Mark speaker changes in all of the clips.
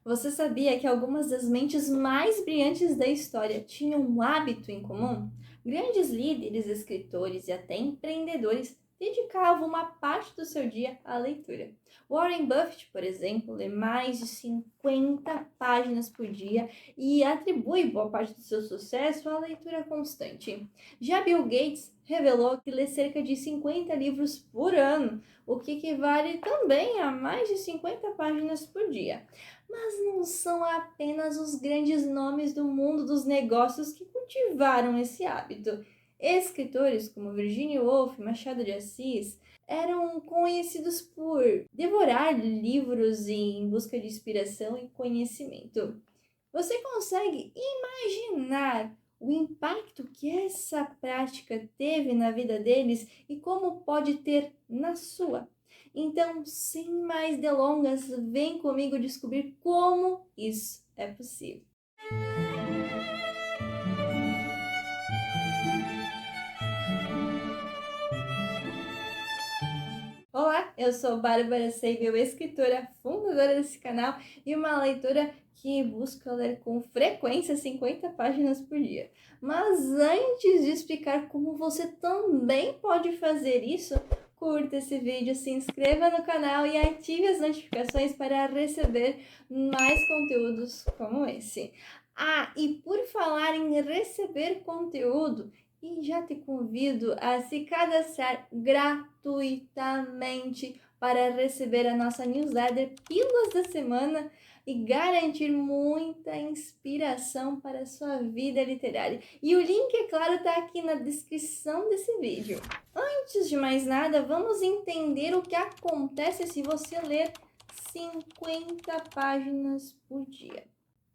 Speaker 1: Você sabia que algumas das mentes mais brilhantes da história tinham um hábito em comum? Grandes líderes, escritores e até empreendedores dedicavam uma parte do seu dia à leitura. Warren Buffett, por exemplo, lê mais de 50 páginas por dia e atribui boa parte do seu sucesso à leitura constante. Já Bill Gates revelou que lê cerca de 50 livros por ano, o que equivale também a mais de 50 páginas por dia. Mas não são apenas os grandes nomes do mundo dos negócios que cultivaram esse hábito. Escritores como Virginia Woolf, Machado de Assis, eram conhecidos por devorar livros em busca de inspiração e conhecimento. Você consegue imaginar o impacto que essa prática teve na vida deles e como pode ter na sua? Então, sem mais delongas, vem comigo descobrir como isso é possível. Olá, eu sou Bárbara Seibel, escritora, fundadora desse canal e uma leitora que busca ler com frequência 50 páginas por dia. Mas antes de explicar como você também pode fazer isso, curta esse vídeo, se inscreva no canal e ative as notificações para receber mais conteúdos como esse. Ah, e por falar em receber conteúdo, e já te convido a se cadastrar gratuitamente para receber a nossa newsletter Pílulas da Semana e garantir muita inspiração para a sua vida literária. E o link, é claro, está aqui na descrição desse vídeo. Antes de mais nada, vamos entender o que acontece se você ler 50 páginas por dia.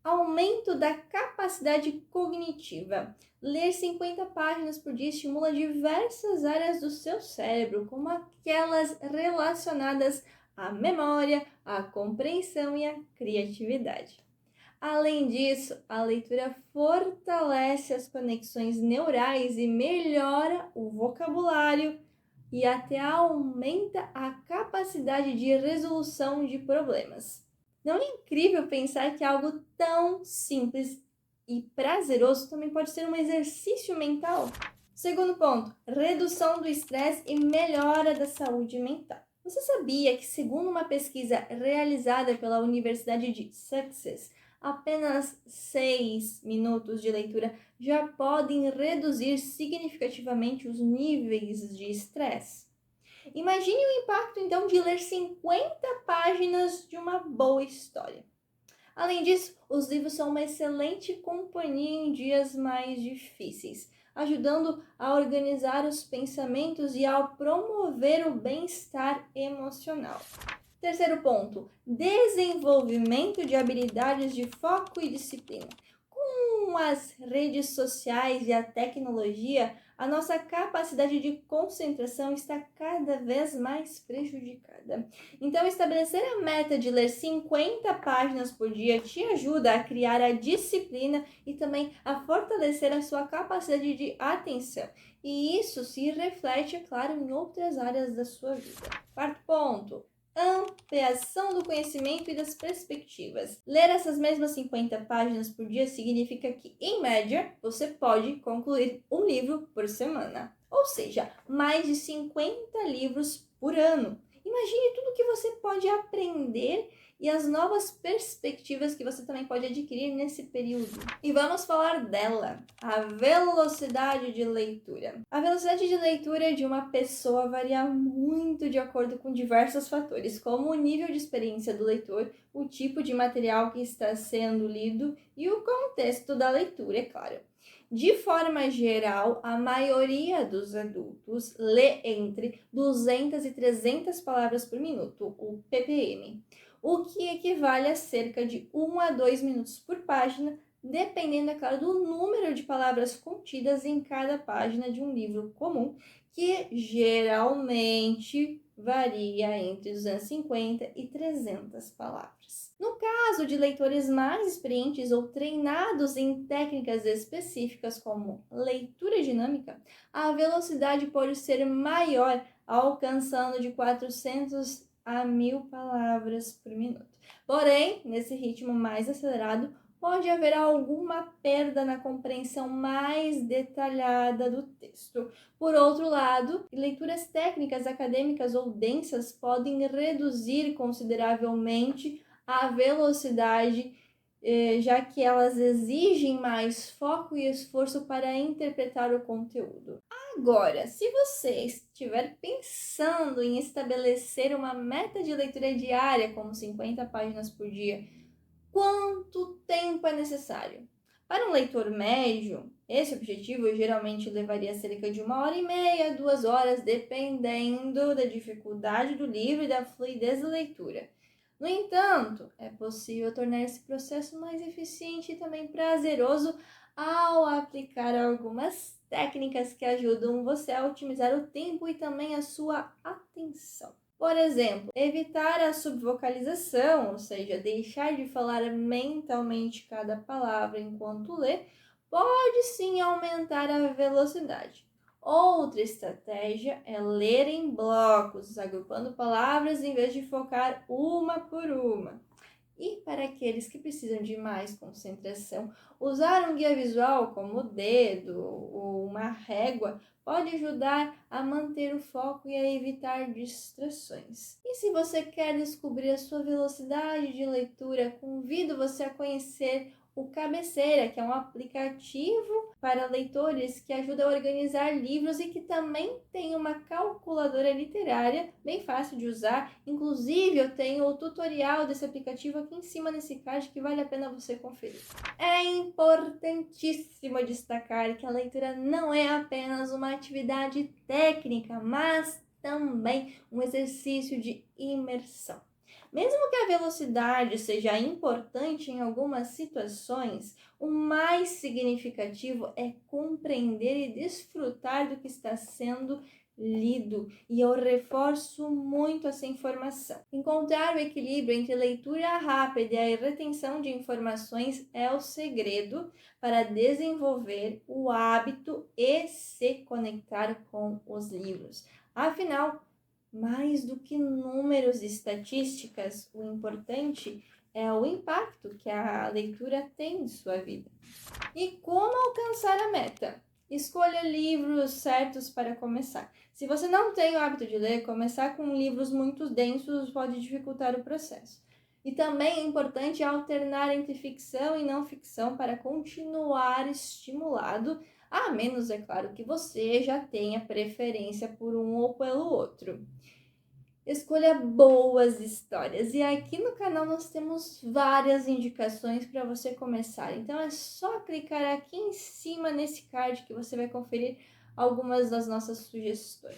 Speaker 1: Aumento da capacidade cognitiva. Ler 50 páginas por dia estimula diversas áreas do seu cérebro, como aquelas relacionadas à memória, à compreensão e à criatividade. Além disso, a leitura fortalece as conexões neurais e melhora o vocabulário e até aumenta a capacidade de resolução de problemas. Não é incrível pensar que algo tão simples e prazeroso também pode ser um exercício mental? Segundo ponto, redução do estresse e melhora da saúde mental. Você sabia que, segundo uma pesquisa realizada pela Universidade de Sussex, apenas 6 minutos de leitura já podem reduzir significativamente os níveis de estresse? Imagine o impacto, então, de ler 50 páginas de uma boa história. Além disso, os livros são uma excelente companhia em dias mais difíceis, ajudando a organizar os pensamentos e a promover o bem-estar emocional. Terceiro ponto, desenvolvimento de habilidades de foco e disciplina. Com as redes sociais e a tecnologia, a nossa capacidade de concentração está cada vez mais prejudicada. Então, estabelecer a meta de ler 50 páginas por dia te ajuda a criar a disciplina e também a fortalecer a sua capacidade de atenção. E isso se reflete, é claro, em outras áreas da sua vida. Quarto ponto, ampliação do conhecimento e das perspectivas. Ler essas mesmas 50 páginas por dia significa que, em média, você pode concluir um livro por semana. Ou seja, mais de 50 livros por ano. Imagine tudo que você pode aprender e as novas perspectivas que você também pode adquirir nesse período. E vamos falar dela, a velocidade de leitura. A velocidade de leitura de uma pessoa varia muito de acordo com diversos fatores, como o nível de experiência do leitor, o tipo de material que está sendo lido e o contexto da leitura, é claro. De forma geral, a maioria dos adultos lê entre 200 e 300 palavras por minuto, o ppm, o que equivale a cerca de 1 a 2 minutos por página, dependendo, é claro, do número de palavras contidas em cada página de um livro comum, que geralmente varia entre 250 e 300 palavras. No caso de leitores mais experientes ou treinados em técnicas específicas como leitura dinâmica, a velocidade pode ser maior, alcançando de 400 a 1.000 palavras por minuto. Porém, nesse ritmo mais acelerado, pode haver alguma perda na compreensão mais detalhada do texto. Por outro lado, leituras técnicas, acadêmicas ou densas podem reduzir consideravelmente a velocidade, já que elas exigem mais foco e esforço para interpretar o conteúdo. Agora, se você estiver pensando em estabelecer uma meta de leitura diária, como 50 páginas por dia, quanto tempo é necessário? Para um leitor médio, esse objetivo geralmente levaria cerca de 1h30, 2 horas, dependendo da dificuldade do livro e da fluidez da leitura. No entanto, é possível tornar esse processo mais eficiente e também prazeroso ao aplicar algumas técnicas que ajudam você a otimizar o tempo e também a sua atenção. Por exemplo, evitar a subvocalização, ou seja, deixar de falar mentalmente cada palavra enquanto lê, pode sim aumentar a velocidade. Outra estratégia é ler em blocos, agrupando palavras em vez de focar uma por uma. E para aqueles que precisam de mais concentração, usar um guia visual como o dedo ou uma régua pode ajudar a manter o foco e a evitar distrações. E se você quer descobrir a sua velocidade de leitura, convido você a conhecer o Cabeceira, que é um aplicativo para leitores que ajuda a organizar livros e que também tem uma calculadora literária bem fácil de usar. Inclusive, eu tenho o tutorial desse aplicativo aqui em cima nesse card que vale a pena você conferir. É importantíssimo destacar que a leitura não é apenas uma atividade técnica, mas também um exercício de imersão. Mesmo que a velocidade seja importante em algumas situações, o mais significativo é compreender e desfrutar do que está sendo lido, e eu reforço muito essa informação. Encontrar o equilíbrio entre leitura rápida e a retenção de informações é o segredo para desenvolver o hábito e se conectar com os livros. Afinal, mais do que números e estatísticas, o importante é o impacto que a leitura tem em sua vida. E como alcançar a meta? Escolha livros certos para começar. Se você não tem o hábito de ler, começar com livros muito densos pode dificultar o processo. E também é importante alternar entre ficção e não ficção para continuar estimulado, a menos, é claro, que você já tenha preferência por um ou pelo outro. Escolha boas histórias. E aqui no canal nós temos várias indicações para você começar. Então é só clicar aqui em cima nesse card que você vai conferir algumas das nossas sugestões.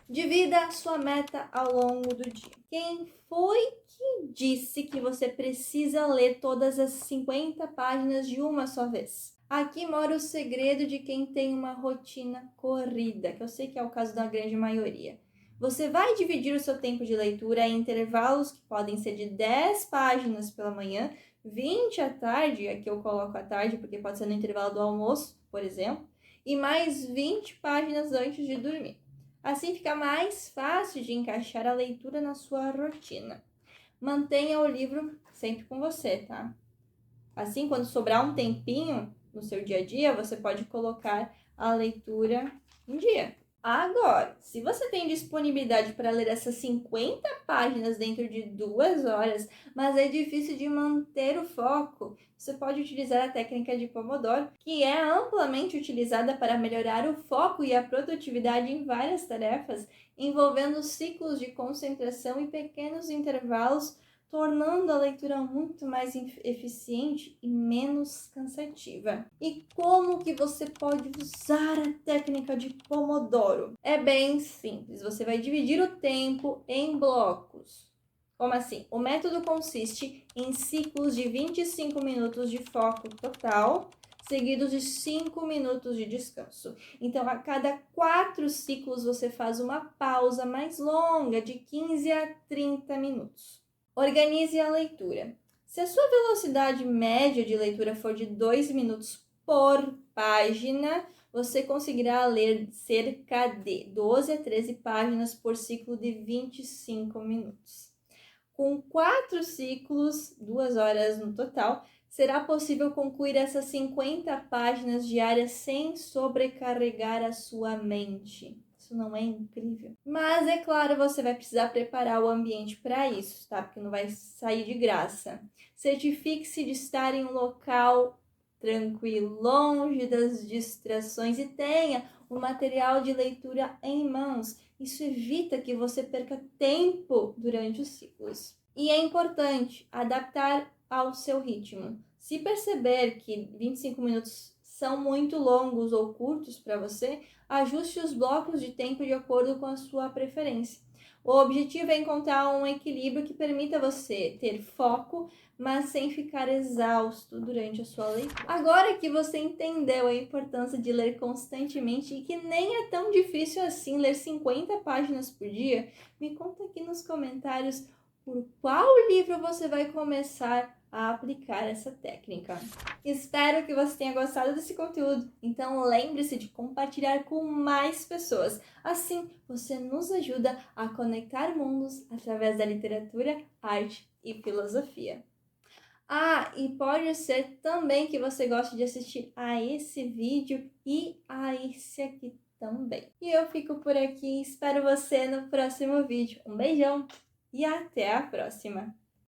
Speaker 1: Divida a sua meta ao longo do dia. Quem foi que disse que você precisa ler todas as 50 páginas de uma só vez? Aqui mora o segredo de quem tem uma rotina corrida, que eu sei que é o caso da grande maioria. Você vai dividir o seu tempo de leitura em intervalos que podem ser de 10 páginas pela manhã, 20 à tarde, aqui eu coloco à tarde porque pode ser no intervalo do almoço, por exemplo, e mais 20 páginas antes de dormir. Assim fica mais fácil de encaixar a leitura na sua rotina. Mantenha o livro sempre com você, tá? Assim, quando sobrar um tempinho no seu dia a dia, você pode colocar a leitura em dia. Agora, se você tem disponibilidade para ler essas 50 páginas dentro de 2 horas, mas é difícil de manter o foco, você pode utilizar a técnica de Pomodoro, que é amplamente utilizada para melhorar o foco e a produtividade em várias tarefas, envolvendo ciclos de concentração e pequenos intervalos, tornando a leitura muito mais eficiente e menos cansativa. E como que você pode usar a técnica de Pomodoro? É bem simples, você vai dividir o tempo em blocos. Como assim? O método consiste em ciclos de 25 minutos de foco total, seguidos de 5 minutos de descanso. Então, a cada 4 ciclos, você faz uma pausa mais longa, de 15 a 30 minutos. Organize a leitura. Se a sua velocidade média de leitura for de 2 minutos por página, você conseguirá ler cerca de 12 a 13 páginas por ciclo de 25 minutos. Com 4 ciclos, 2 horas no total, será possível concluir essas 50 páginas diárias sem sobrecarregar a sua mente. Isso não é incrível? Mas, é claro, você vai precisar preparar o ambiente para isso, tá? Porque não vai sair de graça. Certifique-se de estar em um local tranquilo, longe das distrações e tenha o material de leitura em mãos. Isso evita que você perca tempo durante os ciclos. E é importante adaptar ao seu ritmo. Se perceber que 25 minutos são muito longos ou curtos para você, ajuste os blocos de tempo de acordo com a sua preferência. O objetivo é encontrar um equilíbrio que permita você ter foco, mas sem ficar exausto durante a sua leitura. Agora que você entendeu a importância de ler constantemente e que nem é tão difícil assim ler 50 páginas por dia, me conta aqui nos comentários por qual livro você vai começar a aplicar essa técnica. Espero que você tenha gostado desse conteúdo, então lembre-se de compartilhar com mais pessoas. Assim, você nos ajuda a conectar mundos através da literatura, arte e filosofia. Ah, e pode ser também que você goste de assistir a esse vídeo e a esse aqui também. E eu fico por aqui, espero você no próximo vídeo. Um beijão e até a próxima!